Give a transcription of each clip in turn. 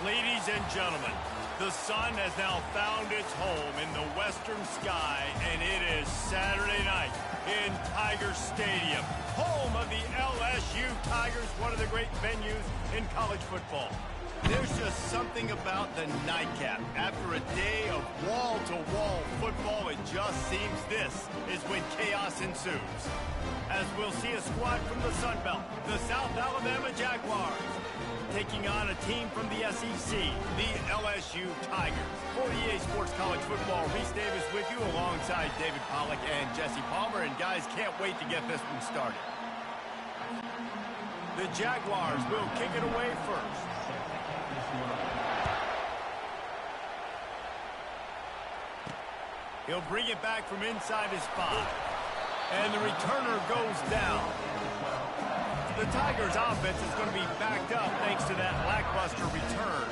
Ladies and gentlemen, the sun has now found its home in the western sky, and it is Saturday night in Tiger Stadium, home of the LSU Tigers, one of the great venues in college football. There's just something about the nightcap. After a day of wall-to-wall football, it just seems this is when chaos ensues. As we'll see a squad from the Sun Belt, the South Alabama Jaguars, taking on a team from the SEC, the LSU Tigers. For EA Sports College Football, Reese Davis with you alongside David Pollack and Jesse Palmer. And guys, can't wait to get this one started. The Jaguars will kick it away first. He'll bring it back from inside his 5. And the returner goes down. The Tigers' offense is going to be backed up thanks to that lackluster return.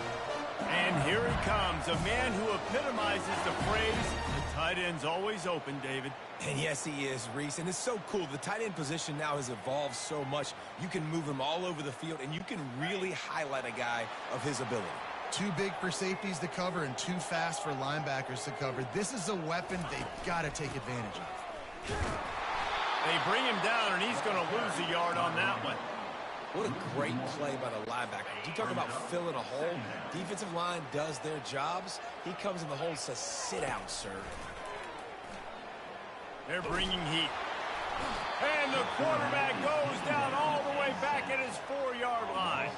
And here he comes, a man who epitomizes the phrase, the tight end's always open, David. And yes, he is, Reese. And it's so cool. The tight end position now has evolved so much. You can move him all over the field, and you can really highlight a guy of his ability. Too big for safeties to cover and too fast for linebackers to cover. This is a weapon they've got to take advantage of. They bring him down, and he's going to lose a yard on that one. What a great play by the linebacker. You talk about filling a hole. Defensive line does their jobs. He comes in the hole and says, sit down, sir. They're bringing heat. And the quarterback goes down all the way back at his 4-yard line.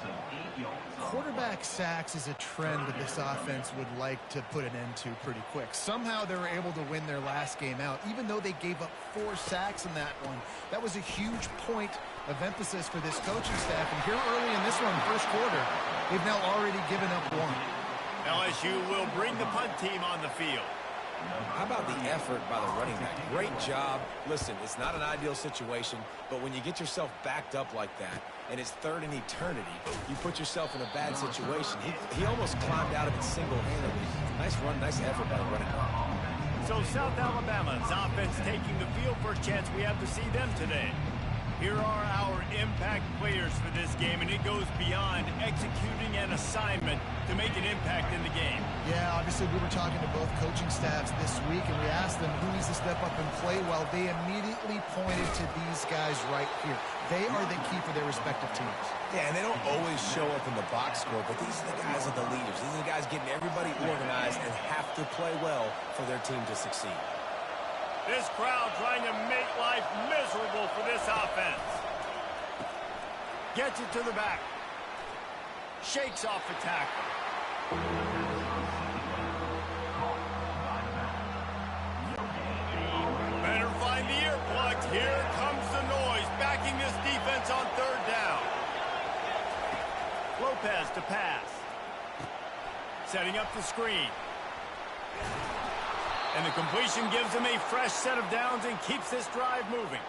Quarterback sacks is a trend that this offense would like to put an end to pretty quick. Somehow they were able to win their last game out, even though they gave up 4 sacks in that one. That was a huge point of emphasis for this coaching staff. And here early in this one, first quarter, they've now already given up 1. LSU will bring the punt team on the field. How about the effort by the running back? Great job. Listen, it's not an ideal situation, but when you get yourself backed up like that, and it's third in eternity, you put yourself in a bad situation. He almost climbed out of it single-handedly. Nice run, nice effort by the running back. So South Alabama's offense taking the field. First chance we have to see them today. Here are our impact players for this game, and it goes beyond executing an assignment to make an impact in the game. Yeah, obviously we were talking to both coaching staffs this week, and we asked them who needs to step up and play well. They immediately pointed to these guys right here. They are the key for their respective teams. Yeah, and they don't always show up in the box score, but these are the guys that are the leaders. These are the guys getting everybody organized and have to play well for their team to succeed. This crowd trying to make life miserable for this offense. Gets it to the back. Shakes off the tackle. Better find the earplugs. Here comes the noise, backing this defense on 3rd down. Lopez to pass. Setting up the screen. And the completion gives him a fresh set of downs and keeps this drive moving.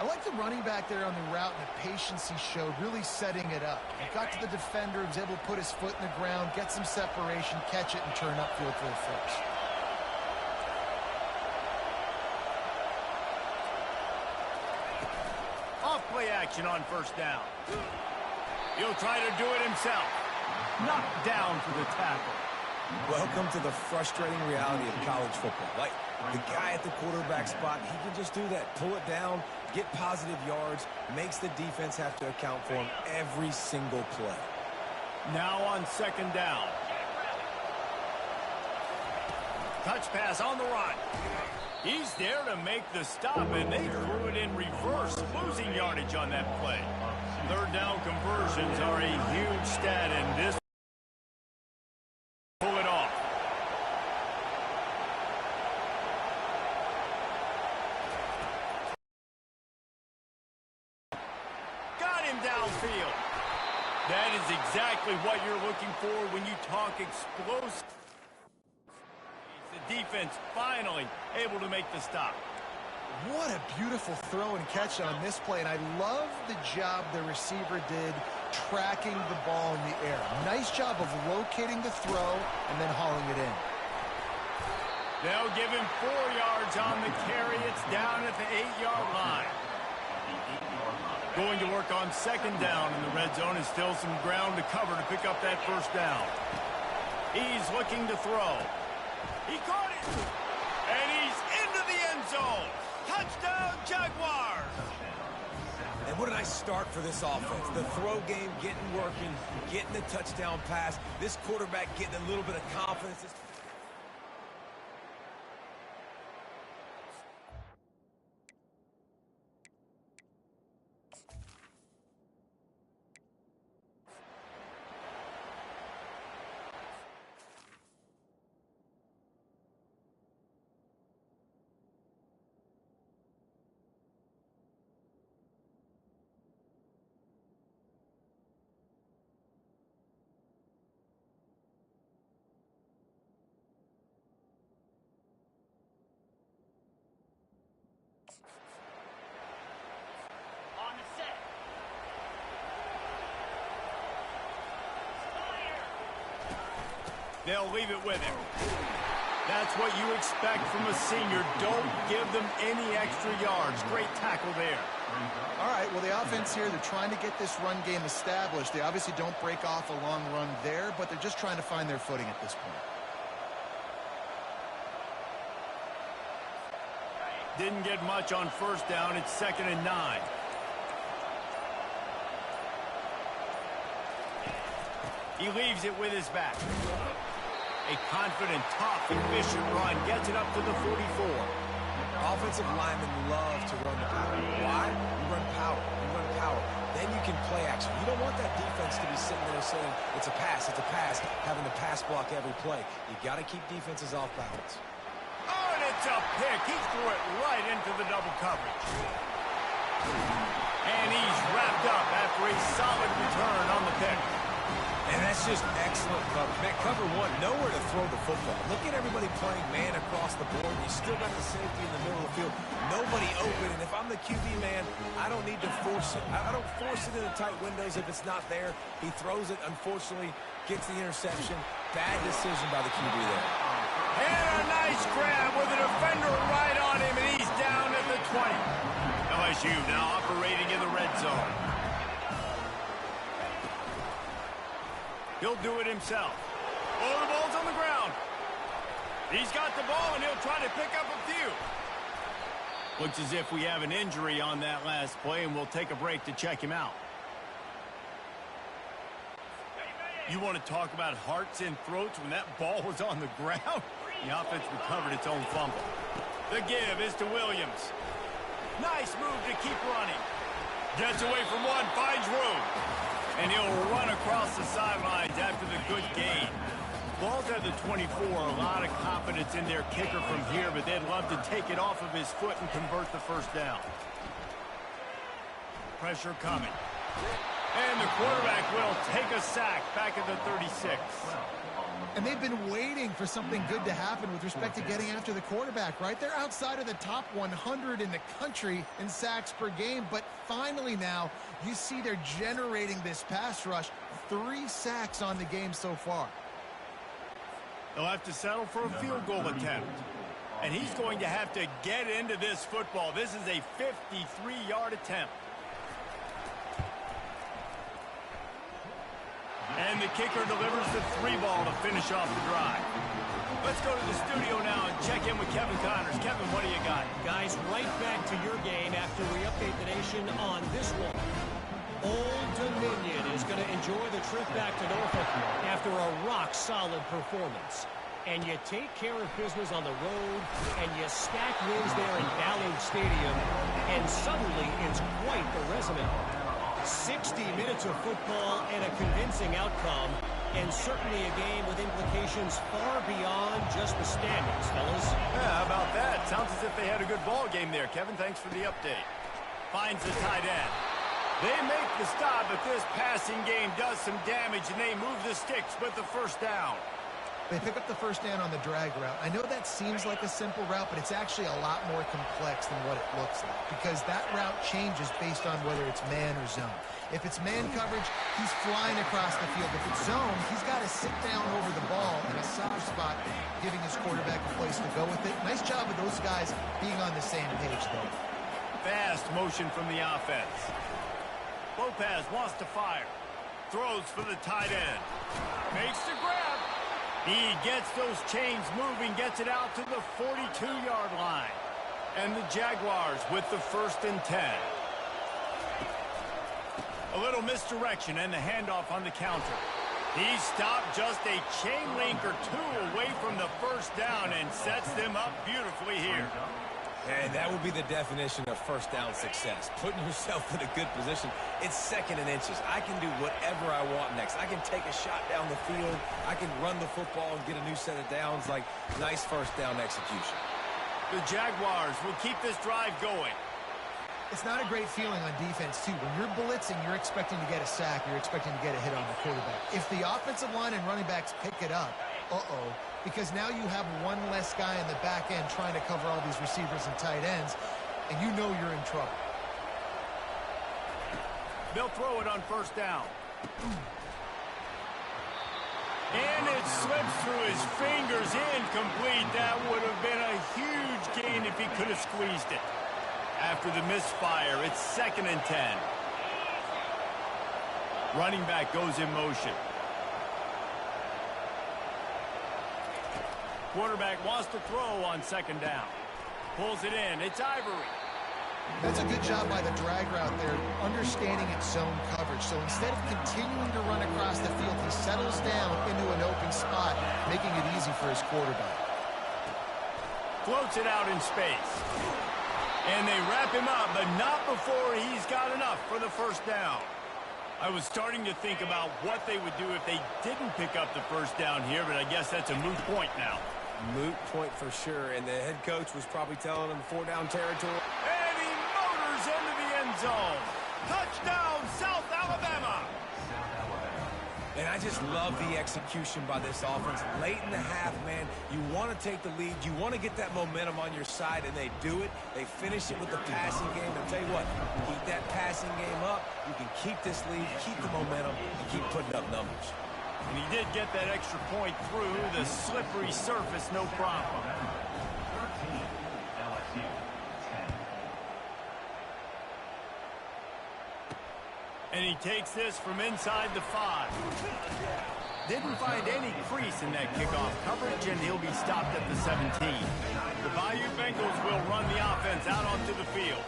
I like the running back there on the route and the patience he showed, really setting it up. He got to the defender, was able to put his foot in the ground, get some separation, catch it, and turn upfield for the first. Off play action on 1st down. He'll try to do it himself. Knocked down for the tackle. Welcome to the frustrating reality of college football. Like, the guy at the quarterback spot, he can just do that. Pull it down, get positive yards, makes the defense have to account for him every single play. Now on 2nd down. Touch pass on the run. He's there to make the stop, and they threw it in reverse, losing yardage on that play. 3rd down conversions are a huge stat in this. Pull it off. Got him downfield. That is exactly what you're looking for when you talk explosive. The defense finally able to make the stop. What a beautiful throw and catch on this play, and I love the job the receiver did tracking the ball in the air. Nice job of locating the throw and then hauling it in. They'll give him 4 yards on the carry. It's down at the 8-yard line. Going to work on second down in the red zone, and still some ground to cover to pick up that first down. He's looking to throw. He caught it. And he's into the end zone. Touchdown, Jaguars. And what a nice start for this offense. The throw game getting working, getting the touchdown pass. This quarterback getting a little bit of confidence. They'll leave it with him. That's what you expect from a senior. Don't give them any extra yards. Great tackle there. All right, well, the offense here, they're trying to get this run game established. They obviously don't break off a long run there, but they're just trying to find their footing at this point. Didn't get much on first down. It's 2nd and 9. He leaves it with his back. A confident, tough, efficient run gets it up to the 44. Offensive linemen love to run the power. Why? You run power. You run power. Then you can play action. You don't want that defense to be sitting there saying, it's a pass, having to pass block every play. You got to keep defenses off balance. Oh, and it's a pick. He threw it right into the double coverage. And he's wrapped up after a solid return on the pick. And that's just excellent coverage. Man, cover one, nowhere to throw the football. Look at everybody playing man across the board. You still got the safety in the middle of the field. Nobody open. And if I'm the QB, man, I don't need to force it. I don't force it in the tight windows if it's not there. He throws it, unfortunately, gets the interception. Bad decision by the QB there. And a nice grab with a defender right on him, and he's down at the 20. LSU now operating in the red zone. He'll do it himself. Oh, the ball's on the ground. He's got the ball, and he'll try to pick up a few. Looks as if we have an injury on that last play, and we'll take a break to check him out. You want to talk about hearts and throats when that ball was on the ground? The offense recovered its own fumble. The give is to Williams. Nice move to keep running. Gets away from one, finds room. And he'll run across the sidelines after the good gain. Ball's at the 24. A lot of confidence in their kicker from here, but they'd love to take it off of his foot and convert the first down. Pressure coming. And the quarterback will take a sack back at the 36. And they've been waiting for something good to happen with respect to getting after the quarterback, right? They're outside of the top 100 in the country in sacks per game, but finally now you see they're generating this pass rush. 3 sacks on the game so far. They'll have to settle for a field goal attempt. And he's going to have to get into this football. This is a 53-yard attempt. And the kicker delivers the 3 ball to finish off the drive. Let's go to the studio now and check in with Kevin Connors. Kevin, what do you got? Guys, right back to your game after we update the nation on this one. Old Dominion is going to enjoy the trip back to Norfolk after a rock-solid performance. And you take care of business on the road, and you stack wins there in Ballard Stadium, and suddenly it's quite the resume. 60 minutes of football and a convincing outcome, and certainly a game with implications far beyond just the standings, fellas. Yeah, how about that? Sounds as if they had a good ball game there. Kevin, thanks for the update. Finds the tight end. They make the stop, but this passing game does some damage, and they move the sticks with the first down. They pick up the first down on the drag route. I know that seems like a simple route, but it's actually a lot more complex than what it looks like, because that route changes based on whether it's man or zone. If it's man coverage, he's flying across the field. If it's zone, he's got to sit down over the ball in a soft spot, giving his quarterback a place to go with it. Nice job of those guys being on the same page, though. Fast motion from the offense. Lopez wants to fire. Throws for the tight end. Makes the grab. He gets those chains moving, gets it out to the 42-yard line. And the Jaguars with the 1st and 10. A little misdirection and the handoff on the counter. He stopped just a chain link or two away from the 1st down and sets them up beautifully here. And that would be the definition of first down success. Putting yourself in a good position. It's 2nd and inches. I can do whatever I want next. I can take a shot down the field. I can run the football and get a new set of downs. Like, nice first down execution. The Jaguars will keep this drive going. It's not a great feeling on defense, too. When you're blitzing, you're expecting to get a sack. You're expecting to get a hit on the quarterback. If the offensive line and running backs pick it up, because now you have one less guy in the back end trying to cover all these receivers and tight ends, and you know you're in trouble. They'll throw it on 1st down. And it slips through his fingers, incomplete. That would have been a huge gain if he could have squeezed it. After the misfire, it's 2nd and 10. Running back goes in motion. Quarterback wants to throw on 2nd down. Pulls it in. It's Ivory. That's a good job by the drag route there, understanding its zone coverage. So instead of continuing to run across the field, he settles down into an open spot, making it easy for his quarterback. Floats it out in space. And they wrap him up, but not before he's got enough for the 1st down. I was starting to think about what they would do if they didn't pick up the 1st down here, but I guess that's a moot point now. Moot point for sure, and the head coach was probably telling him 4-down territory. And he motors into the end zone. Touchdown, South Alabama. And I just love the execution by this offense. Late in the half, man, you want to take the lead. You want to get that momentum on your side, and they do it. They finish it with the passing game. I'll tell you what, keep that passing game up. You can keep this lead, keep the momentum, and keep putting up numbers. And he did get that extra point through the slippery surface, no problem. And he takes this from inside the 5. Didn't find any crease in that kickoff coverage, and he'll be stopped at the 17. The Bayou Bengals will run the offense out onto the field.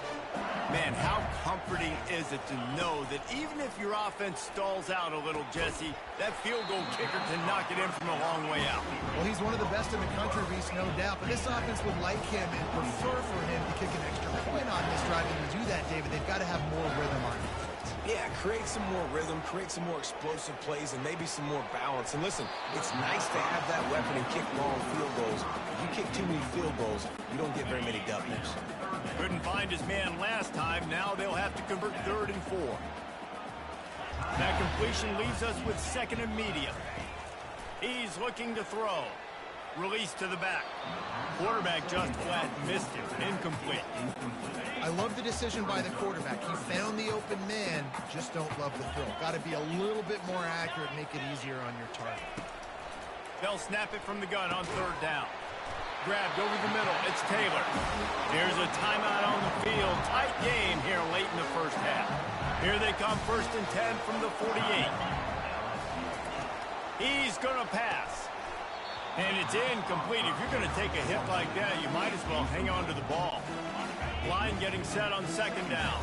Man, how comforting is it to know that even if your offense stalls out a little, Jesse, that field goal kicker can knock it in from a long way out. Well, he's one of the best in the country, Reese, no doubt. But this offense would like him and prefer for him to kick an extra point on this drive. And to do that, David, they've got to have more rhythm on it. Yeah, create some more rhythm, create some more explosive plays, and maybe some more balance. And listen, it's nice to have that weapon and kick long field goals. If you kick too many field goals, you don't get very many W's. Couldn't find his man last time. Now they'll have to convert 3rd and 4. That completion leaves us with 2nd and medium. He's looking to throw. Release to the back. Quarterback just flat missed it. Incomplete. I love the decision by the quarterback. He found the open man, just don't love the throw. Got to be a little bit more accurate, make it easier on your target. They'll snap it from the gun on 3rd down. Grabbed over the middle. It's Taylor. There's a timeout on the field. Tight game here late in the 1st half. Here they come, 1st and 10 from the 48. He's going to pass. And it's incomplete. If you're going to take a hit like that, you might as well hang on to the ball. Line getting set on 2nd down.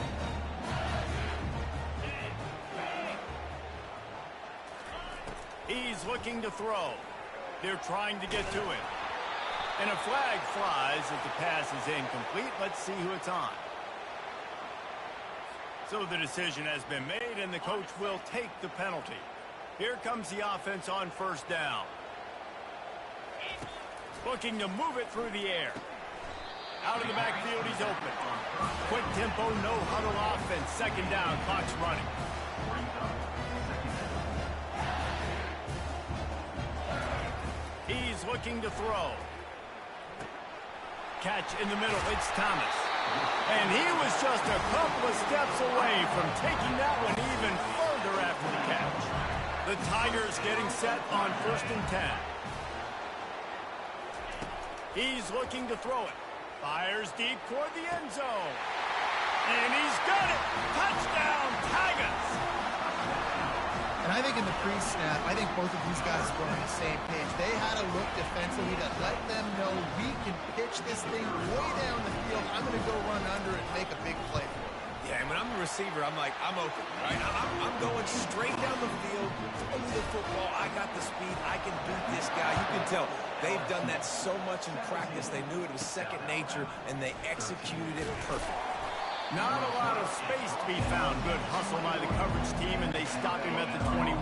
He's looking to throw. They're trying to get to it. And a flag flies as the pass is incomplete. Let's see who it's on. So the decision has been made, and the coach will take the penalty. Here comes the offense on 1st down. Looking to move it through the air. Out of the backfield, he's open. Quick tempo, no huddle offense. 2nd down, clock's running. He's looking to throw. Catch in the middle, it's Thomas. And he was just a couple of steps away from taking that one even further after the catch. The Tigers getting set on 1st and 10. He's looking to throw it. Fires deep toward the end zone. And he's got it. Touchdown, Tigers. And I think in the pre-snap, I think both of these guys were on the same page. They had to look defensively to let them know we can pitch this thing way down the field. I'm going to go run under it and make a big play for it. Yeah, and when I'm the receiver, I'm like, I'm open, right? I'm going straight down the field, throw me the football. I got the speed. I can beat this guy. You can tell they've done that so much in practice. They knew it was second nature, and they executed it perfectly. Not a lot of space to be found. Good hustle by the coverage team, and they stop him at the 21.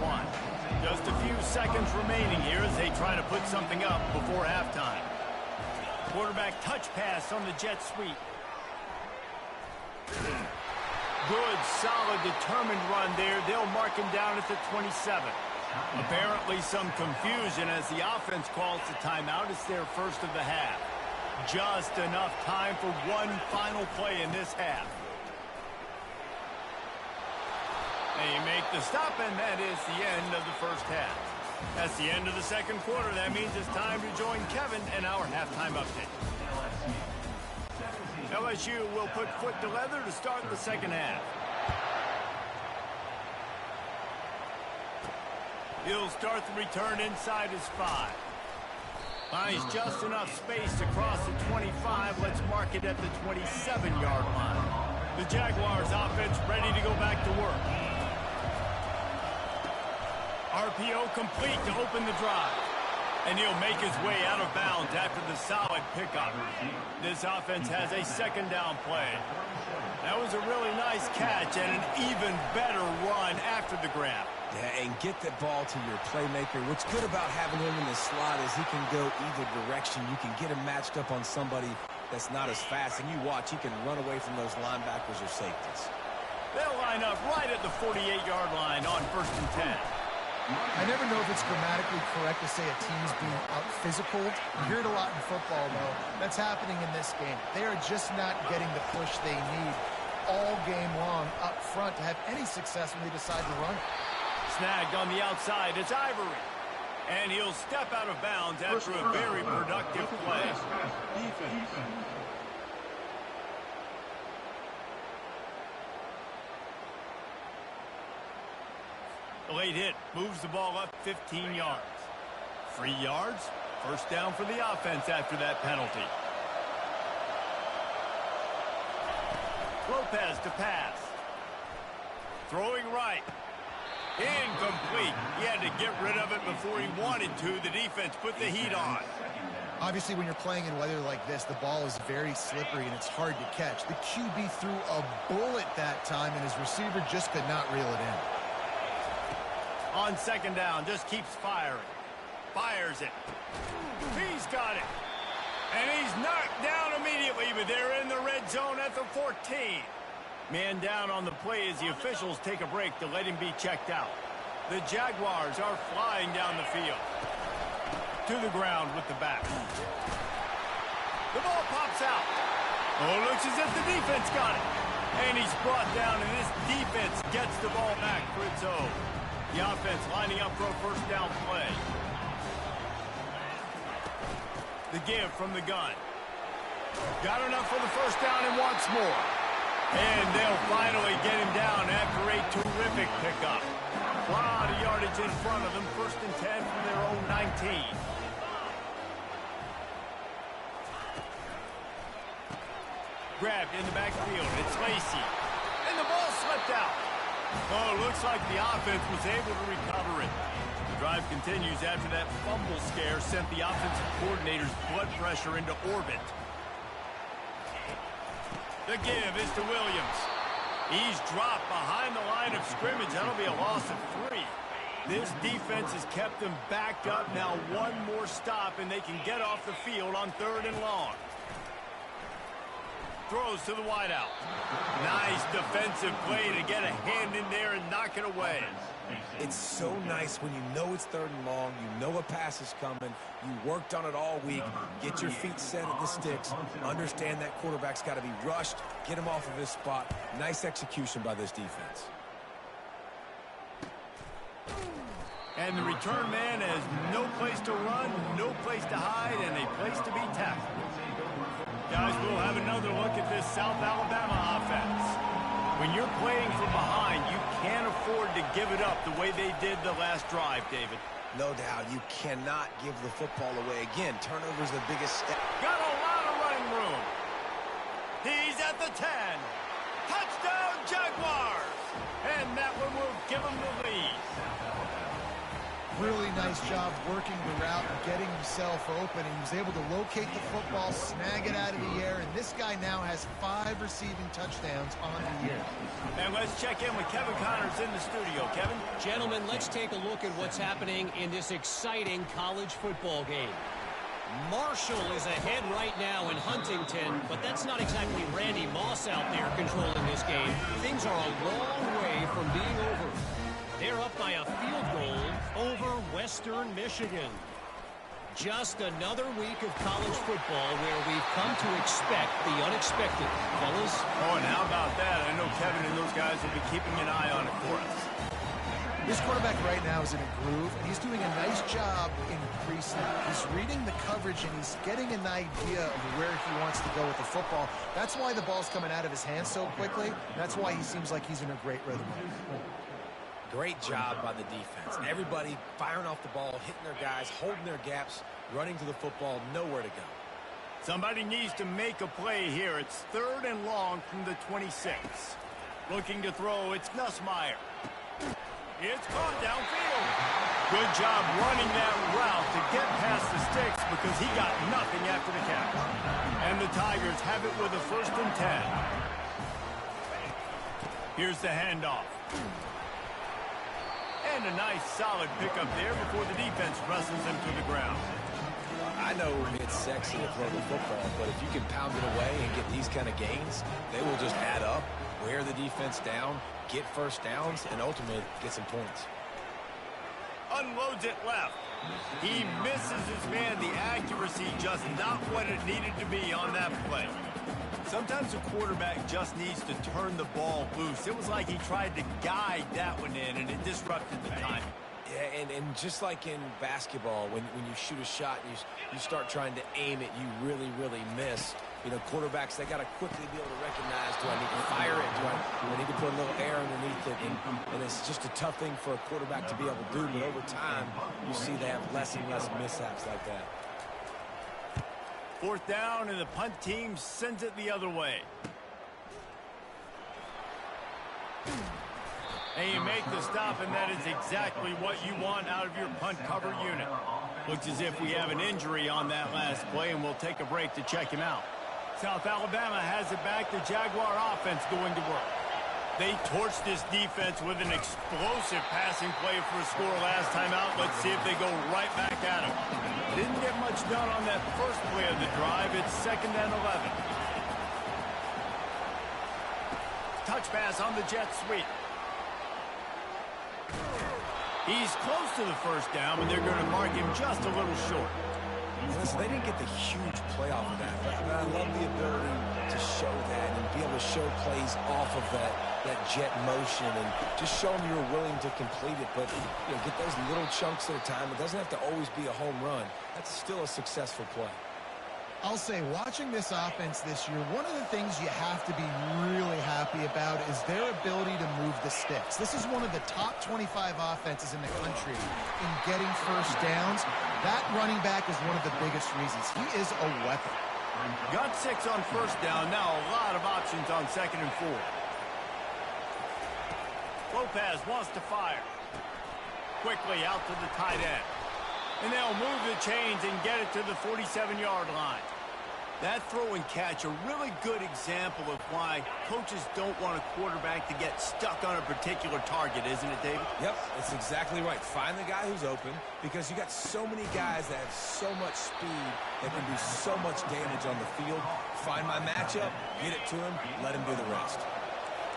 Just a few seconds remaining here as they try to put something up before halftime. Quarterback touch pass on the jet sweep. Good, solid, determined run there. They'll mark him down at the 27. Apparently some confusion as the offense calls the timeout. It's their first of the half. Just enough time for one final play in this half. They make the stop, and that is the end of the first half. That's the end of the second quarter. That means it's time to join Kevin in our halftime update. LSU will put foot to leather to start the second half. He'll start the return inside his 5. Finds just enough space to cross the 25. Let's mark it at the 27-yard line. The Jaguars offense ready to go back to work. RPO complete to open the drive. And he'll make his way out of bounds after the solid pickup. This offense has a second down play. That was a really nice catch and an even better run after the grab. Yeah, and get the ball to your playmaker. What's good about having him in the slot is he can go either direction. You can get him matched up on somebody that's not as fast, and you watch, he can run away from those linebackers or safeties. They'll line up right at the 48-yard line on 1st and 10. I never know if it's grammatically correct to say a team's being out-physical. You hear it a lot in football, though. That's happening in this game. They are just not getting the push they need all game long up front to have any success when they decide to run it. Snagged on the outside, it's Ivory. And he'll step out of bounds after a very productive play. The late hit moves the ball up 15 yards. 3 yards, first down for the offense after that penalty. Lopez to pass. Throwing right. Incomplete. He had to get rid of it before he wanted to. The defense put the heat on. Obviously, when you're playing in weather like this, the ball is very slippery and it's hard to catch. The QB threw a bullet that time, and his receiver just could not reel it in. On second down, just keeps firing. Fires it. He's got it. And he's knocked down immediately, but they're in the red zone at the 14. Man down on the play as the officials take a break to let him be checked out. The Jaguars are flying down the field. To the ground with the back. The ball pops out. Oh, looks as if the defense got it. And he's brought down, and this defense gets the ball back for its own. The offense lining up for a first down play. The give from the gun. Got enough for the first down and wants more. And they'll finally get him down after a terrific pickup. A lot of yardage in front of them. 1st and 10 from their own 19. Grabbed in the backfield. It's Lacey. And the ball slipped out. Oh, looks like the offense was able to recover it. The drive continues after that fumble scare sent the offensive coordinator's blood pressure into orbit. The give is to Williams. He's dropped behind the line of scrimmage. That'll be a loss of 3. This defense has kept them backed up. Now one more stop, and they can get off the field on 3rd and long. Throws to the wideout. Nice defensive play to get a hand in there and knock it away. It's so nice when you know it's 3rd and long, you know a pass is coming, you worked on it all week, get your feet set at the sticks, understand that quarterback's got to be rushed, get him off of his spot. Nice execution by this defense. And the return man has no place to run, no place to hide, and a place to be tackled. Guys, we'll have another look at this South Alabama offense. When you're playing from behind, you can't afford to give it up the way they did the last drive, David. No doubt, you cannot give the football away. Again, turnover's the biggest step. Got a lot of running room. He's at the 10. Touchdown, Jaguars! And that one will give him the lead. Really nice job working the route and getting himself open. He was able to locate the football, snag it out of the air, and this guy now has 5 receiving touchdowns on the year. And let's check in with Kevin Connors in the studio. Kevin? Gentlemen, let's take a look at what's happening in this exciting college football game. Marshall is ahead right now in Huntington, but that's not exactly Randy Moss out there controlling this game. Things are a long way from being over. They're up by a field goal over Western Michigan. Just another week of college football where we've come to expect the unexpected. Fellas? Oh, and how about that? I know Kevin and those guys will be keeping an eye on it for us. This quarterback right now is in a groove, and he's doing a nice job in pre-snap. He's reading the coverage, and he's getting an idea of where he wants to go with the football. That's why the ball's coming out of his hands so quickly. That's why he seems like he's in a great rhythm. Great job by the defense. Everybody firing off the ball, hitting their guys, holding their gaps, running to the football, nowhere to go. Somebody needs to make a play here. It's 3rd and long from the 26. Looking to throw, it's Nussmeier. It's caught downfield. Good job running that route to get past the sticks because he got nothing after the catch. And the Tigers have it with a 1st and 10. Here's the handoff. And a nice solid pickup there before the defense wrestles him to the ground. I know it's sexy to throw the football, but if you can pound it away and get these kind of gains, they will just add up, wear the defense down, get 1st downs, and ultimately get some points. Unloads it left. He misses his man. The accuracy just not what it needed to be on that play. Sometimes a quarterback just needs to turn the ball loose. It was like he tried to guide that one in, and it disrupted the timing. Yeah, and just like in basketball, when you shoot a shot and you start trying to aim it, you really, really miss. You know, quarterbacks, they got to quickly be able to recognize, do I need to fire it? Do I need to put a little air underneath it? And it's just a tough thing for a quarterback to be able to do, but over time, you see they have less and less mishaps like that. 4th down, and the punt team sends it the other way. And you make the stop, and that is exactly what you want out of your punt cover unit. Looks as if we have an injury on that last play, and we'll take a break to check him out. South Alabama has it back. The Jaguar offense going to work. They torched this defense with an explosive passing play for a score last time out. Let's see if they go right back at him. Didn't get much done on that first play of the drive. It's 2nd and 11. Touch pass on the jet sweep. He's close to the 1st down, but they're going to mark him just a little short. Listen, they didn't get the huge play off of that, but I love the ability to show that and be able to show plays off of that jet motion and just show them you're willing to complete it, but you know, get those little chunks at a time. It doesn't have to always be a home run. That's still a successful play. I'll say, watching this offense this year, one of the things you have to be really happy about is their ability to move the sticks. This is one of the top 25 offenses in the country in getting 1st downs. That running back is one of the biggest reasons. He is a weapon. Got 6 on 1st down. Now a lot of options on 2nd and 4. Lopez wants to fire. Quickly out to the tight end. And they'll move the chains and get it to the 47-yard line. That throw and catch, a really good example of why coaches don't want a quarterback to get stuck on a particular target, isn't it, David? Yep, that's exactly right. Find the guy who's open because you got so many guys that have so much speed that can do so much damage on the field. Find my matchup, get it to him, let him do the rest.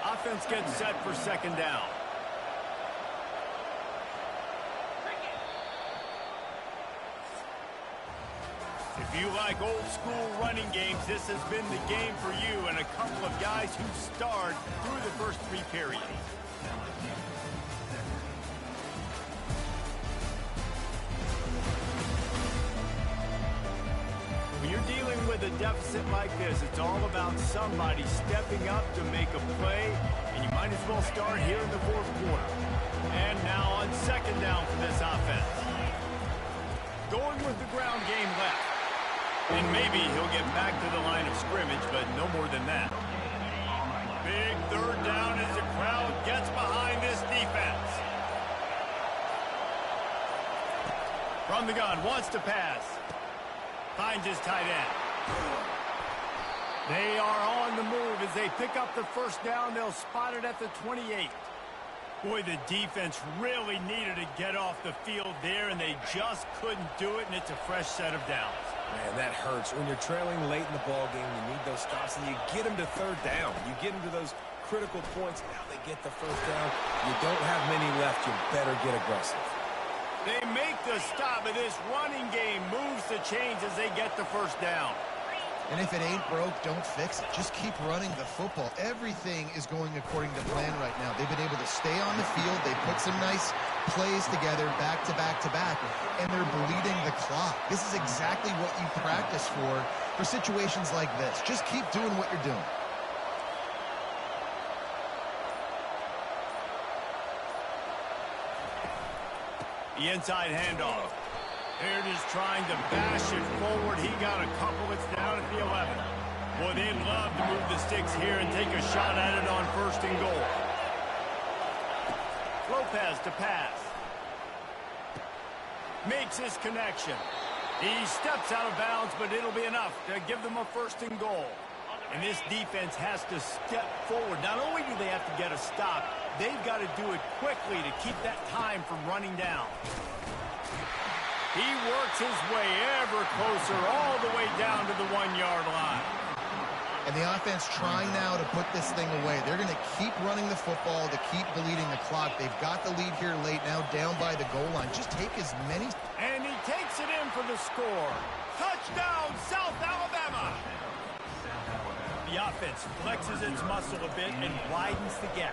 Offense gets set for 2nd down. If you like old school running games, this has been the game for you and a couple of guys who starred through the first 3 periods. When you're dealing with a deficit like this, it's all about somebody stepping up to make a play, and you might as well start here in the fourth quarter. And now on second down for this offense. Going with the ground game left. And maybe he'll get back to the line of scrimmage, but no more than that. Big third down as the crowd gets behind this defense. From the gun, wants to pass. Finds his tight end. They are on the move as they pick up the first down. They'll spot it at the 28. Boy, the defense really needed to get off the field there, and they just couldn't do it, and it's a fresh set of downs. Man, that hurts. When you're trailing late in the ball game, you need those stops, and you get them to third down. You get them to those critical points. Now they get the first down. You don't have many left. You better get aggressive. They make the stop, and this running game moves the chains as they get the first down. And if it ain't broke, don't fix it. Just keep running the football. Everything is going according to plan right now. They've been able to stay on the field. They put some nice plays together back to back to back, and they're bleeding the clock. This is exactly what you practice for situations like this. Just keep doing what you're doing. The inside handoff. They're just trying to bash it forward. He got a couple. It's down at the 11. Boy, they'd love to move the sticks here and take a shot at it on first and goal. Lopez to pass. Makes his connection. He steps out of bounds, but it'll be enough to give them a first and goal. And this defense has to step forward. Not only do they have to get a stop, they've got to do it quickly to keep that time from running down. He works his way ever closer all the way down to the 1-yard line. And the offense trying now to put this thing away. They're going to keep running the football to keep bleeding the clock. They've got the lead here late, now down by the goal line. Just take as many. And he takes it in for the score. Touchdown, South Alabama. The offense flexes its muscle a bit and widens the gap.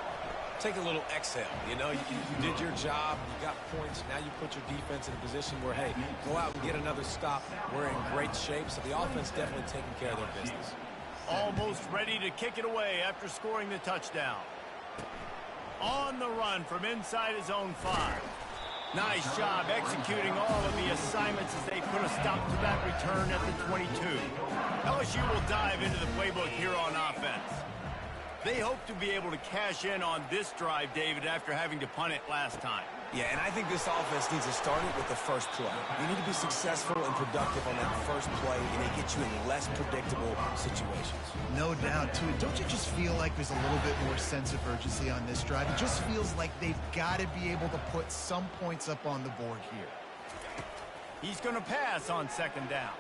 Take a little exhale. You know, you did your job. You got points. Now you put your defense in a position where, hey, go out and get another stop. We're in great shape, so the offense definitely taking care of their business. Almost ready to kick it away after scoring the touchdown. On the run from inside his own 5. Nice job executing all of the assignments as they put a stop to that return at the 22. LSU will dive into the playbook here on offense. They hope to be able to cash in on this drive, David, after having to punt it last time. Yeah, and I think this offense needs to start it with the first play. You need to be successful and productive on that first play, and it gets you in less predictable situations. No doubt, too. Don't you just feel like there's a little bit more sense of urgency on this drive? It just feels like they've got to be able to put some points up on the board here. He's going to pass on second down.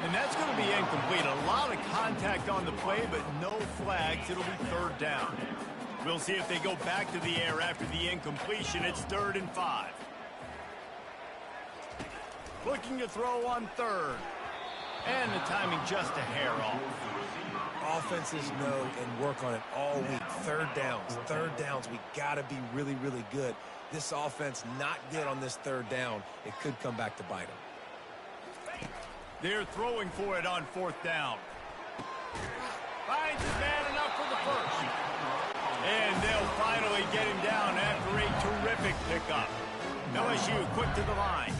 And that's going to be incomplete. A lot of contact on the play, but no flags. It'll be third down. We'll see if they go back to the air after the incompletion. It's 3rd and 5. Looking to throw on third. And the timing just a hair off. Offenses know and work on it all week. Third downs. We got to be really, really good. This offense not good on this third down. It could come back to bite them. They're throwing for it on 4th down. Finds his man enough for the first. And they'll finally get him down after a terrific pickup. LSU quick to the line.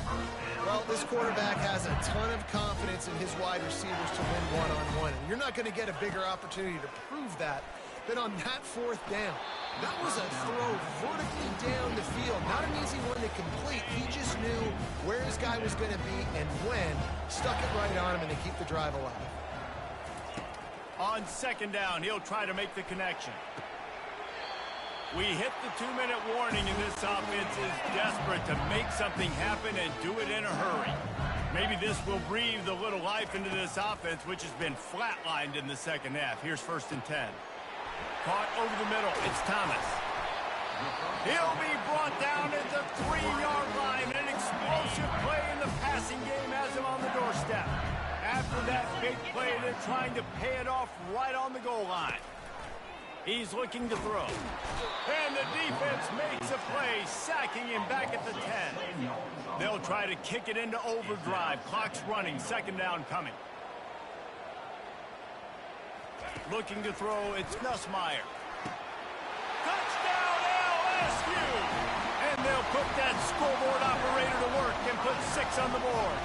Well, this quarterback has a ton of confidence in his wide receivers to win one-on-one. And you're not going to get a bigger opportunity to prove that than on that 4th down. That was a throw vertically down the field. Not an easy one to complete. He just knew where his guy was going to be and when. Stuck it right on him, and they keep the drive alive. On second down, he'll try to make the connection. We hit the 2-minute warning, and this offense is desperate to make something happen and do it in a hurry. Maybe this will breathe a little life into this offense, which has been flatlined in the second half. Here's 1st and 10. Caught over the middle. It's Thomas. He'll be brought down at the 3-yard line. An explosive play in the passing game has him on the doorstep. After that big play, they're trying to pay it off right on the goal line. He's looking to throw. And the defense makes a play, sacking him back at the 10. They'll try to kick it into overdrive. Clock's running. Second down coming. Looking to throw, it's Nussmeier. Touchdown LSU! And they'll put that scoreboard operator to work and put 6 on the board.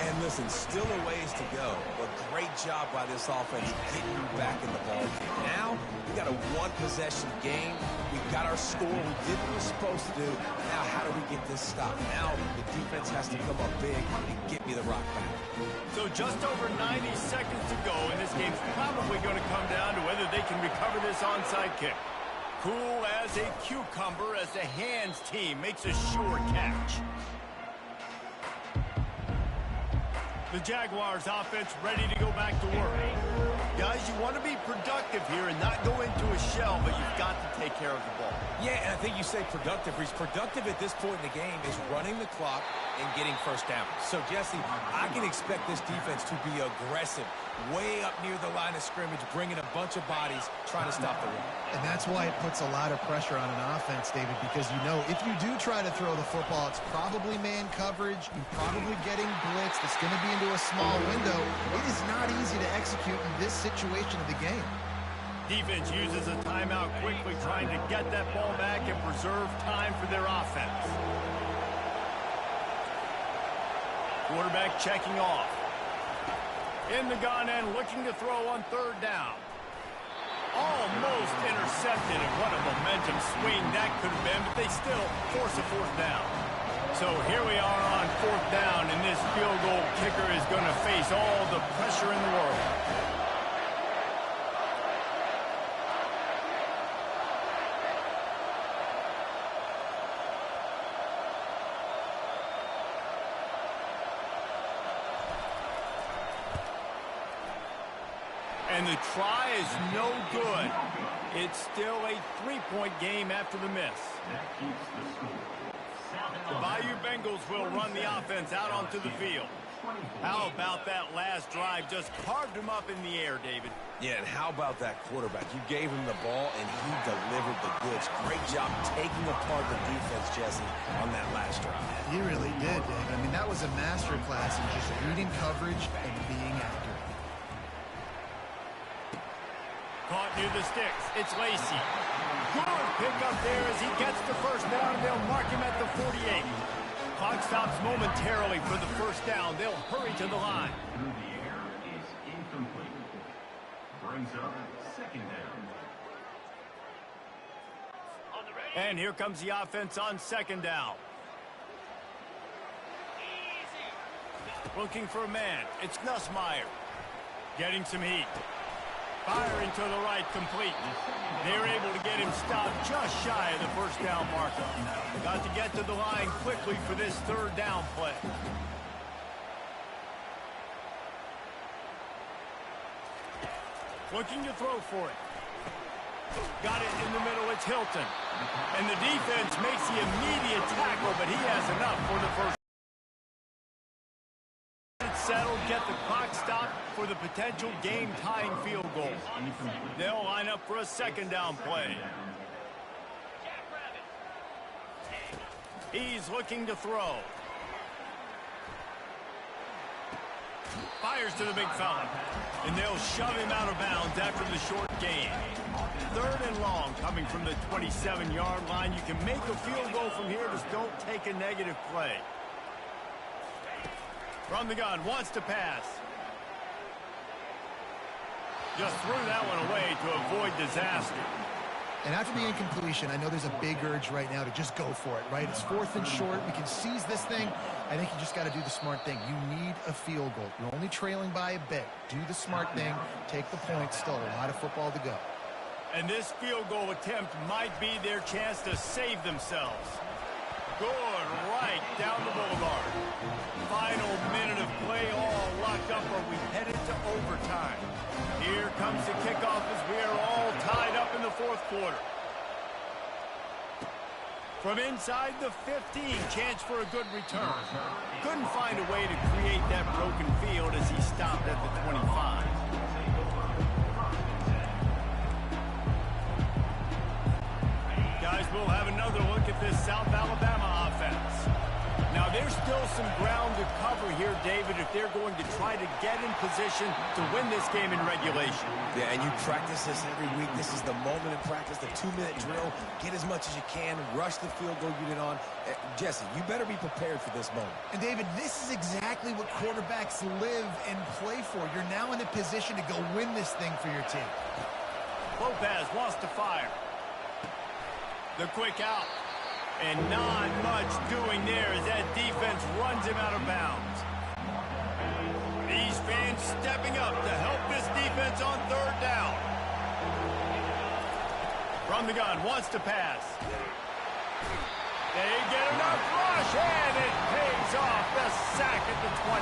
And listen, still a ways to go, but great job by this offense getting you back in the ball game. Now, we got a one-possession game. We got our score. We did what we're supposed to do. Now, how do we get this stopped? Now, the defense has to come up big and get me the rock back. So just over 90 seconds to go, and this game's probably going to come down to whether they can recover this onside kick. Cool as a cucumber as the hands team makes a sure catch. The Jaguars offense ready to go back to work. Guys, you want to be productive here and not go into a shell, but you've got to take care of the ball. Yeah, and I think you say productive. He's productive at this point in the game is running the clock and getting first down. So, Jesse, I can expect this defense to be aggressive, way up near the line of scrimmage, bringing a bunch of bodies, trying to stop the run. And that's why it puts a lot of pressure on an offense, David, because you know if you do try to throw the football, it's probably man coverage. You're probably getting blitzed. It's going to be into a small window. It is not easy to execute in this situation of the game. Defense uses a timeout quickly, trying to get that ball back and preserve time for their offense. Quarterback checking off. In the gun and looking to throw on 3rd down. Almost intercepted, and what a momentum swing that could have been, but they still force a 4th down. So here we are on 4th down, and this field goal kicker is going to face all the pressure in the world. And the try is no good. It's still a 3-point game after the miss. The Bayou Bengals will run the offense out onto the field. How about that last drive? Just carved him up in the air, David. Yeah, and how about that quarterback? You gave him the ball, and he delivered the goods. Great job taking apart the defense, Jesse, on that last drive. He really did, David. I mean, that was a masterclass in just reading coverage and being accurate. Caught near the sticks. It's Lacey. Good pickup there as he gets the first down. They'll mark him at the 48. Clock stops momentarily for the first down. They'll hurry to the line. Through the air is incomplete. Brings up 2nd down. And here comes the offense on 2nd down. Looking for a man. It's Nussmeier. Getting some heat. Firing to the right, complete. They're able to get him stopped just shy of the first down marker. Got to get to the line quickly for this 3rd down play. Looking to throw for it. Got it in the middle, it's Hilton. And the defense makes the immediate tackle, but he has enough for the first. Settled, get the clock stopped for the potential game-tying field goal. They'll line up for a 2nd down play. He's looking to throw. Fires to the big fella. And they'll shove him out of bounds after the short gain. 3rd and long coming from the 27-yard line. You can make a field goal from here, just don't take a negative play. From the gun, wants to pass. Just threw that one away to avoid disaster. And after the incompletion, I know there's a big urge right now to just go for it, right? It's 4th and short. We can seize this thing. I think you just got to do the smart thing. You need a field goal. You're only trailing by a bit. Do the smart thing. Take the point. Still a lot of football to go. And this field goal attempt might be their chance to save themselves. Good right down the boulevard. Final minute of play, all locked up, or we headed to overtime. Here comes the kickoff as we are all tied up in the 4th quarter. From inside the 15, chance for a good return. Couldn't find a way to create that broken field as he stopped at the 25. Guys, we'll have another look at this South Alabama offense. Now there's still some ground to cover here, David, if they're going to try to get in position to win this game in regulation. Yeah, and you practice this every week. This is the moment in practice, the 2-minute drill. Get as much as you can. Rush the field goal unit on. Jesse, you better be prepared for this moment. And, David, this is exactly what quarterbacks live and play for. You're now in a position to go win this thing for your team. Lopez wants to fire. The quick out. And not much doing there as that defense runs him out of bounds. These fans stepping up to help this defense on third down. From the gun, wants to pass. They get enough rush, and it pays off. The sack at the 20.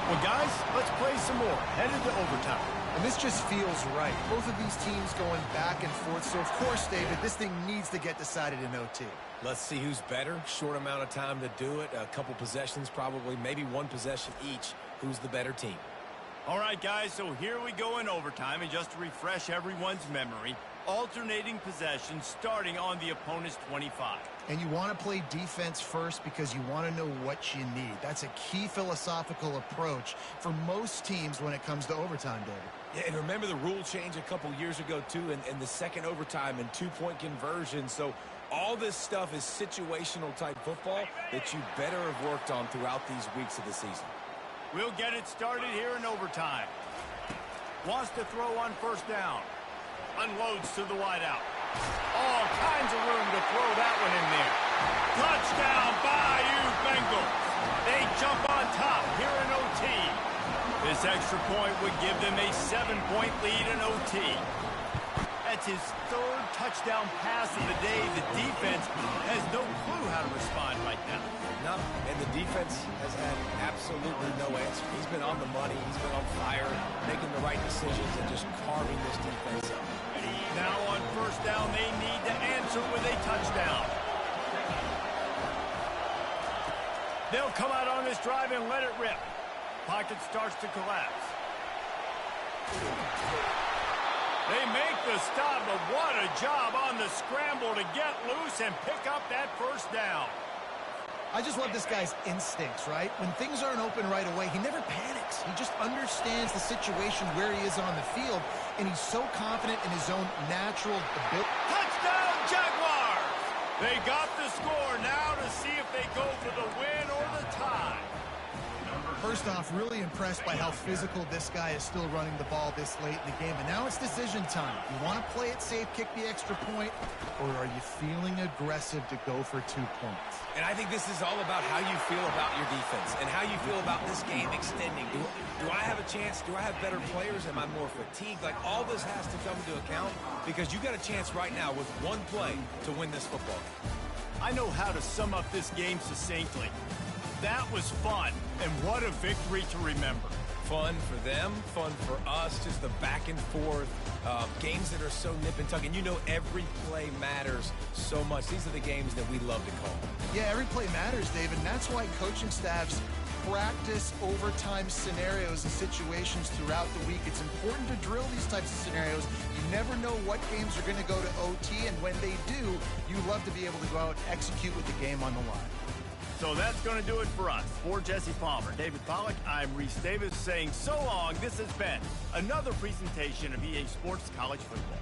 Well, guys, let's play some more. Headed to overtime. And this just feels right. Both of these teams going back and forth. So, of course, David, this thing needs to get decided in OT. Let's see who's better. Short amount of time to do it. A couple possessions probably, maybe one possession each. Who's the better team? All right, guys, so here we go in overtime. And just to refresh everyone's memory, alternating possessions starting on the opponent's 25. And you want to play defense first because you want to know what you need. That's a key philosophical approach for most teams when it comes to overtime, David. Yeah, and remember the rule change a couple years ago, too, in the second overtime and two-point conversion. So all this stuff is situational-type football that you better have worked on throughout these weeks of the season. We'll get it started here in overtime. Wants to throw on first down. Unloads to the wideout. All kinds of room to throw that one in there. Touchdown, Bayou Bengals. They jump on top here in OT. This extra point would give them a 7-point lead in OT. That's his third touchdown pass of the day. The defense has no clue how to respond right now. No, and the defense has had absolutely no answer. He's been on the money. He's been on fire, making the right decisions and just carving this defense up. Now on first down, they need to answer with a touchdown. They'll come out on this drive and let it rip. Pocket starts to collapse. They make the stop, but what a job on the scramble to get loose and pick up that first down. I just love this guy's instincts, right? When things aren't open right away, he never panics. He just understands the situation where he is on the field, and he's so confident in his own natural ability. Touchdown, Jaguars! They got the score. Now to see if they go for the win or the tie. First off, really impressed by how physical this guy is still running the ball this late in the game. And now it's decision time. You want to play it safe, kick the extra point, or are you feeling aggressive to go for 2 points? And I think this is all about how you feel about your defense and how you feel about this game extending. Do I have a chance? Do I have better players? Am I more fatigued? Like, all this has to come into account because you got a chance right now with one play to win this football game. I know how to sum up this game succinctly. That was fun, and what a victory to remember. Fun for them, fun for us, just the back and forth, games that are so nip and tuck. And you know every play matters so much. These are the games that we love to call. Yeah, every play matters, David, and that's why coaching staffs practice overtime scenarios and situations throughout the week. It's important to drill these types of scenarios. You never know what games are going to go to OT, and when they do, you love to be able to go out and execute with the game on the line. So that's going to do it for us. For Jesse Palmer, David Pollack, I'm Reese Davis saying so long. This has been another presentation of EA Sports College Football.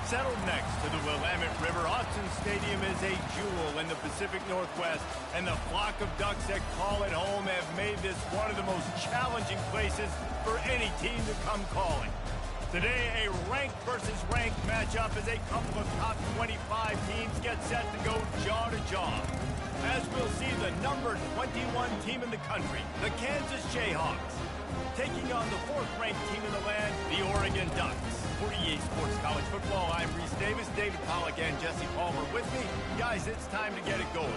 Settled next to the Willamette River, Austin Stadium is a jewel in the Pacific Northwest, and the flock of Ducks that call it home have made this one of the most challenging places for any team to come calling. Today, a ranked versus ranked matchup as a couple of top 25 teams get set to go jaw to jaw. As we'll see the number 21 team in the country, the Kansas Jayhawks, taking on the fourth-ranked team in the land, the Oregon Ducks. For EA Sports College Football, I'm Reese Davis, David Pollack, and Jesse Palmer with me. Guys, it's time to get it going.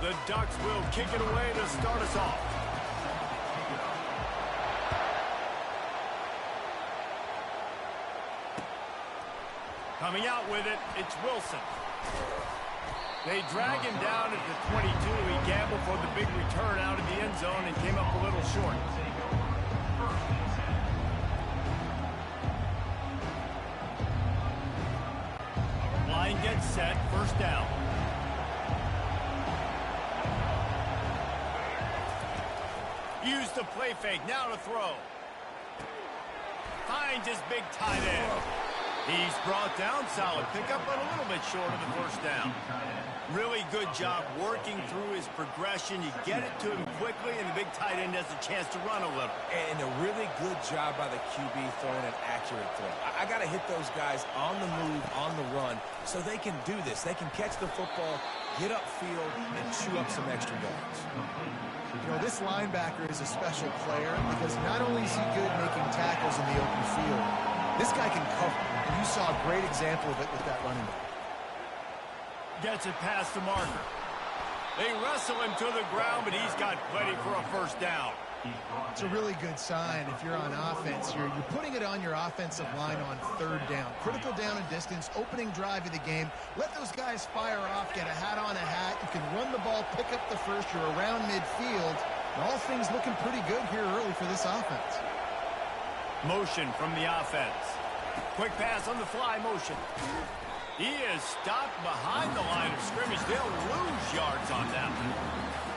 The Ducks will kick it away to start us off. Coming out with it, it's Wilson. They drag him down at the 22. He gambled for the big return out of the end zone and came up a little short. Line gets set, first down. Use the play fake, now to throw. Finds his big tight end. He's brought down, solid pickup, but a little bit short of the first down. Really good job working through his progression. You get it to him quickly, and the big tight end has a chance to run a little. And a really good job by the QB throwing an accurate throw. I got to hit those guys on the move, on the run, so they can do this. They can catch the football, get upfield, and chew up some extra yards. You know, this linebacker is a special player because not only is he good making tackles in the open field, this guy can cover, and you saw a great example of it with that running back. Gets it past the marker. They wrestle him to the ground, but he's got plenty for a first down. It's a really good sign if you're on offense. You're putting it on your offensive line on third down. Critical down and distance, opening drive of the game. Let those guys fire off, get a hat on a hat. You can run the ball, pick up the first. You're around midfield. And all things looking pretty good here early for this offense. Motion from the offense. Quick pass on the fly motion. He is stopped behind the line of scrimmage. They'll lose yards on that one.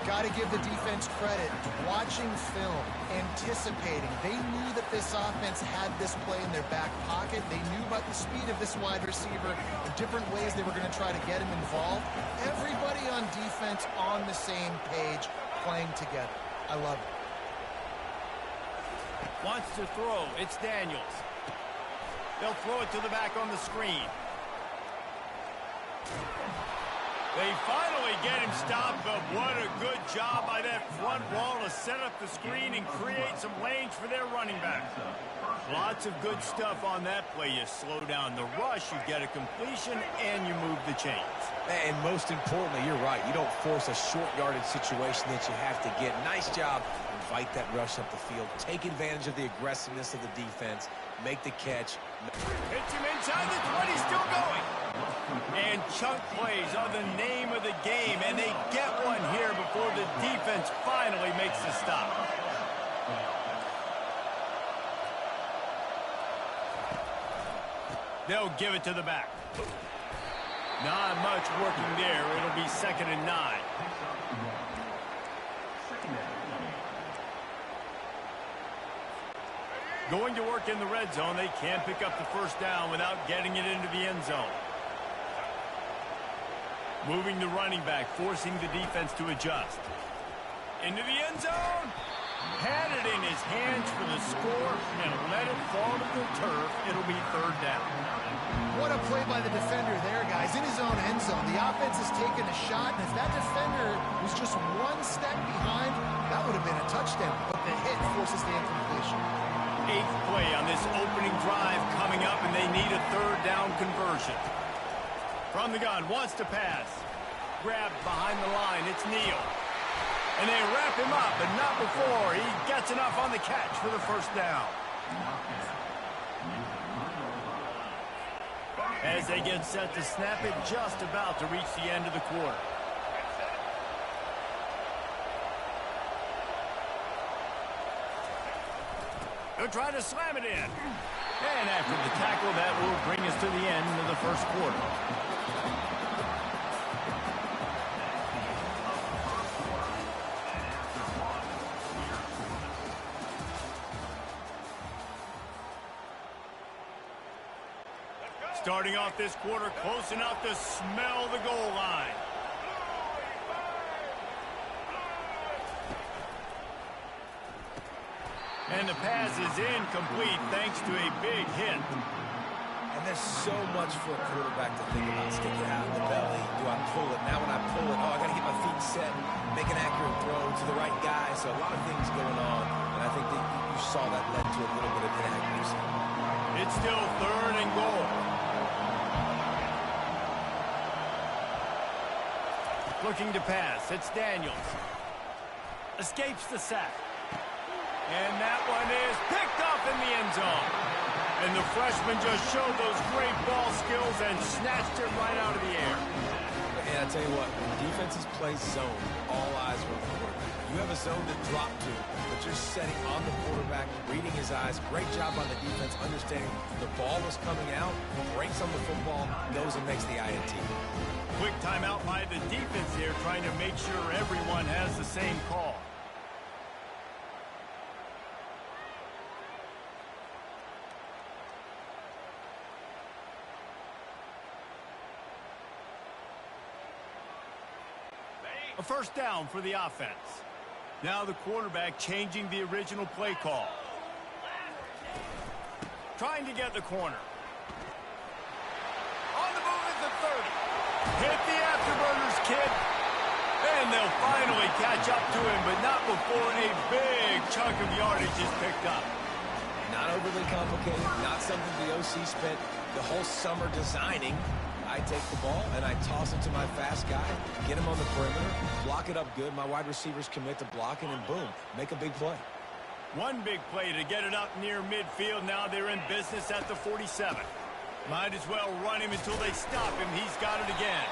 Got to give the defense credit. Watching film, anticipating. They knew that this offense had this play in their back pocket. They knew about the speed of this wide receiver and different ways they were going to try to get him involved. Everybody on defense on the same page, playing together. I love it. Wants to throw. It's Daniels. They'll throw it to the back on the screen. They finally get him stopped, but what a good job by that front wall to set up the screen and create some lanes for their running back. Lots of good stuff on that play. You slow down the rush, you get a completion, and you move the chains. And most importantly, you're right. You don't force a short yardage situation that you have to get. Nice job. Invite that rush up the field. Take advantage of the aggressiveness of the defense. Make the catch. Hits him inside the 20, still going. And chunk plays are the name of the game, and they get one here before the defense finally makes the stop. They'll give it to the back. Not much working there. It'll be 2nd and 9. Going to work in the red zone. They can't pick up the first down without getting it into the end zone. Moving the running back, forcing the defense to adjust. Into the end zone. Had it in his hands for the score and let it fall to the turf. It'll be 3rd down. What a play by the defender there, guys. In his own end zone, the offense has taken a shot, and if that defender was just one step behind, that would have been a touchdown. But the hit forces the incompletion. 8th play on this opening drive coming up, and they need a 3rd down conversion. From the gun, wants to pass. Grabbed behind the line, it's Neal. And they wrap him up, but not before he gets enough on the catch for the first down. As they get set to snap it, just about to reach the end of the quarter. The They'll try to slam it in. And after the tackle, that will bring us to the end of the first quarter. Starting off this quarter close enough to smell the goal line. And the pass is incomplete thanks to a big hit. And there's so much for a quarterback to think about. Stick it out in the belly. Do I pull it? Now when I pull it, I got to get my feet set, make an accurate throw to the right guy. So a lot of things going on. And I think that you saw that led to a little bit of inaccuracy. It's still 3rd and goal. Looking to pass. It's Daniels. Escapes the sack. And that one is picked up in the end zone. And the freshman just showed those great ball skills and snatched it right out of the air. And I tell you what, when defenses play zone, all eyes are on the quarterback. You have a zone to drop to, but you're setting on the quarterback, reading his eyes. Great job on the defense, understanding the ball was coming out, breaks on the football, goes and makes the INT. Quick timeout by the defense here, trying to make sure everyone has the same call. A first down for the offense. Now the quarterback changing the original play call. Trying to get the corner. On the move at the 30. Hit the afterburners, kid. And they'll finally catch up to him, but not before a big chunk of yardage is picked up. Not overly complicated, not something the OC spent the whole summer designing. I take the ball and I toss it to my fast guy, get him on the perimeter, block it up good. My wide receivers commit to blocking, and boom, make a big play. One big play to get it up near midfield. Now they're in business at the 47. Might as well run him until they stop him. He's got it again.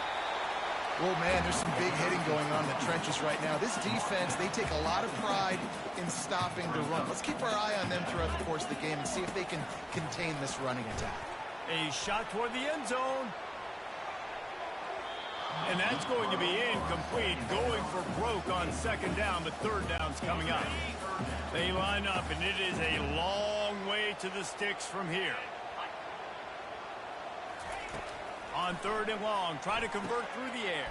Well, man, there's some big hitting going on in the trenches right now. This defense, they take a lot of pride in stopping the run. Let's keep our eye on them throughout the course of the game and see if they can contain this running attack. A shot toward the end zone. And that's going to be incomplete. Going for broke on second down, but third down's coming up. They line up, and it is a long way to the sticks from here. On 3rd and long, try to convert through the air.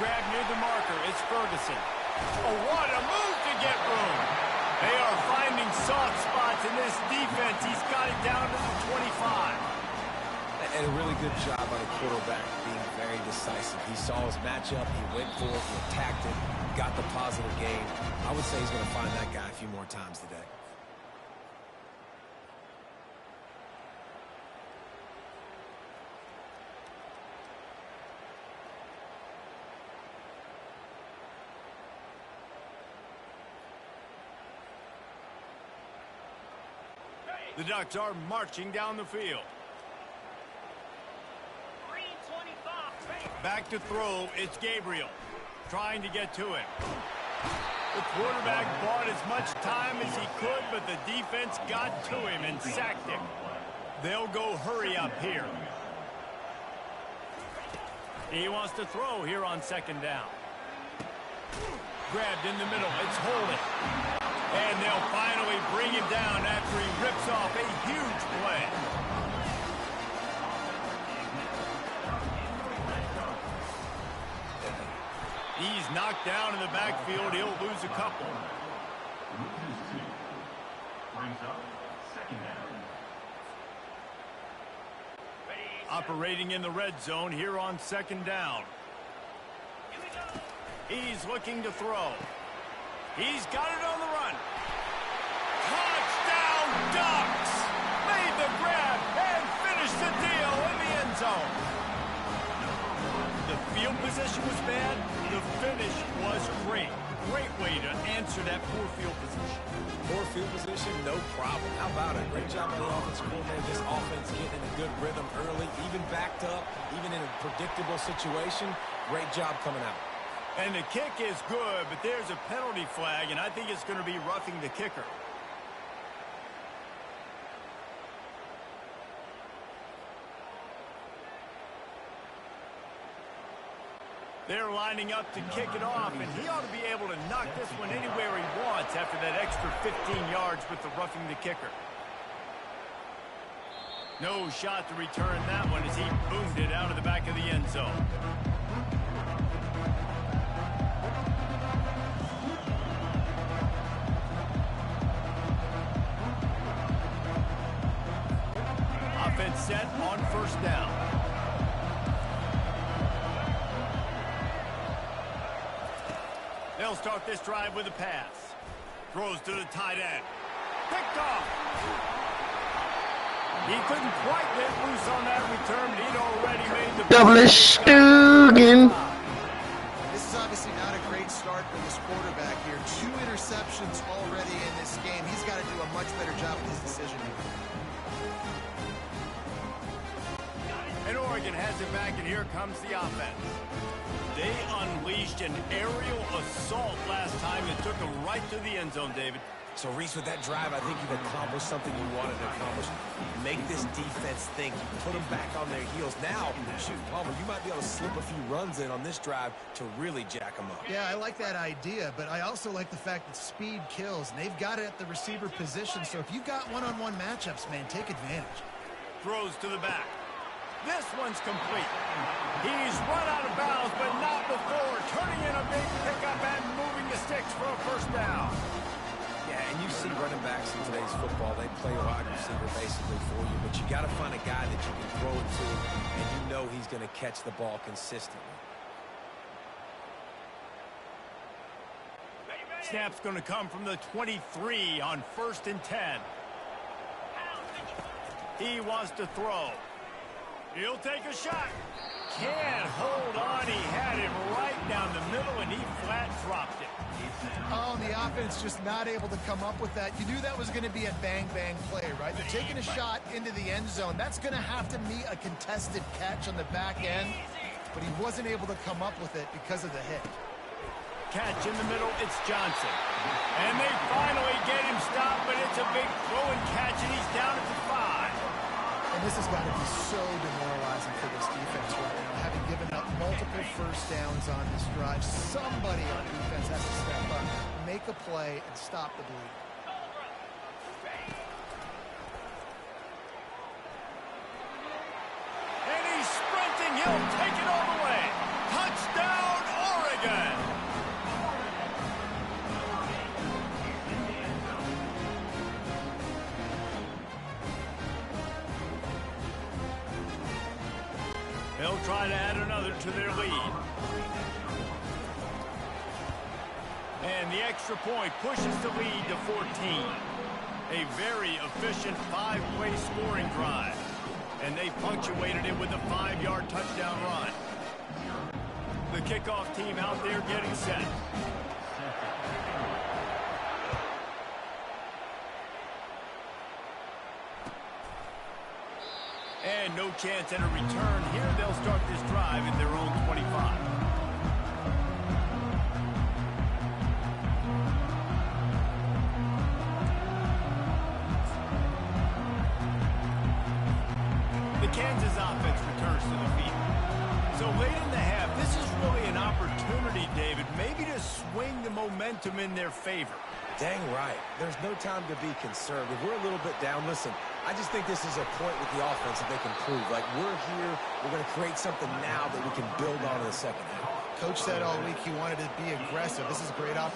Grab near the marker, it's Ferguson. Oh, what a move to get room. They are finding soft spots in this defense. He's got it down to the 25. And a really good job by the quarterback being very decisive. He saw his matchup, he went for it, he attacked it, got the positive gain. I would say he's going to find that guy a few more times today. The Ducks are marching down the field. Back to throw, it's Gabriel. Trying to get to him. The quarterback bought as much time as he could, but the defense got to him and sacked him. They'll go hurry up here. He wants to throw here on second down. Grabbed in the middle, it's Holding. And they'll finally bring him down after he rips off a huge play. He's knocked down in the backfield. He'll lose a couple. Brings up second down. Operating in the red zone here on second down. He's looking to throw. He's got it on the run. Touchdown Ducks! Made the grab and finished the deal in the end zone. The field position was bad. The finish was great. Great way to answer that poor field position. Poor field position, no problem. How about it? Great job by the offensive coordinator. This offense getting in a good rhythm early, even backed up, even in a predictable situation. Great job coming out. And the kick is good, but there's a penalty flag, and I think it's going to be roughing the kicker. They're lining up to kick it off, and he ought to be able to knock this one anywhere he wants after that extra 15 yards with the roughing the kicker. No shot to return that one as he boomed it out of the back of the end zone. Offense set on first down. They'll start this drive with a pass. Throws to the tight end. Picked off. He couldn't quite get loose on that return, but he'd already made the... Double Stugan. This is obviously not a great start for this quarterback here. 2 interceptions already in this game. He's got to do a much better job with his decision making. And Oregon has it back, and here comes the offense. They unleashed an aerial assault last time that took them right to the end zone, David. So, Reese, with that drive, I think you've accomplished something you wanted to accomplish. Make this defense think. Put them back on their heels. Now, shoot, Palmer, you might be able to slip a few runs in on this drive to really jack them up. Yeah, I like that idea, but I also like the fact that speed kills, and they've got it at the receiver position. So if you've got one-on-one matchups, man, take advantage. Throws to the back. This one's complete. He's run out of bounds, but not before turning in a big pickup and moving the sticks for a first down. Yeah, and you see running backs in today's football, they play a wide receiver basically for you, but you got to find a guy that you can throw it to, and you know he's going to catch the ball consistently. Snap's going to come from the 23 on 1st and 10. He wants to throw. He'll take a shot. Can't hold on. He had him right down the middle, and he flat dropped it. Oh, and the offense just not able to come up with that. You knew that was going to be a bang-bang play, right? They're taking a shot into the end zone. That's going to have to meet a contested catch on the back end, but he wasn't able to come up with it because of the hit. Catch in the middle, it's Johnson. And they finally get him stopped, but it's a big throw and catch, and he's down at the 5. And this has got to be so demoralizing for this defense right now. Having given up multiple first downs on this drive, somebody on defense has to step up, make a play, and stop the bleed. And he's sprinting. He'll take it all the way. Touchdown, Oregon! They'll try to add another to their lead. And the extra point pushes the lead to 14. A very efficient 5-way scoring drive. And they punctuated it with a 5-yard touchdown run. The kickoff team out there getting set. And no chance at a return here. They'll start this drive at their own 25. The Kansas offense returns to the field. So late in the half, this is really an opportunity, David, maybe to swing the momentum in their favor. Dang right. There's no time to be concerned. If we're a little bit down, listen, I just think this is a point with the offense that they can prove. Like, we're here, we're going to create something now that we can build on in the second half. Coach said all week he wanted to be aggressive. This is a great opportunity.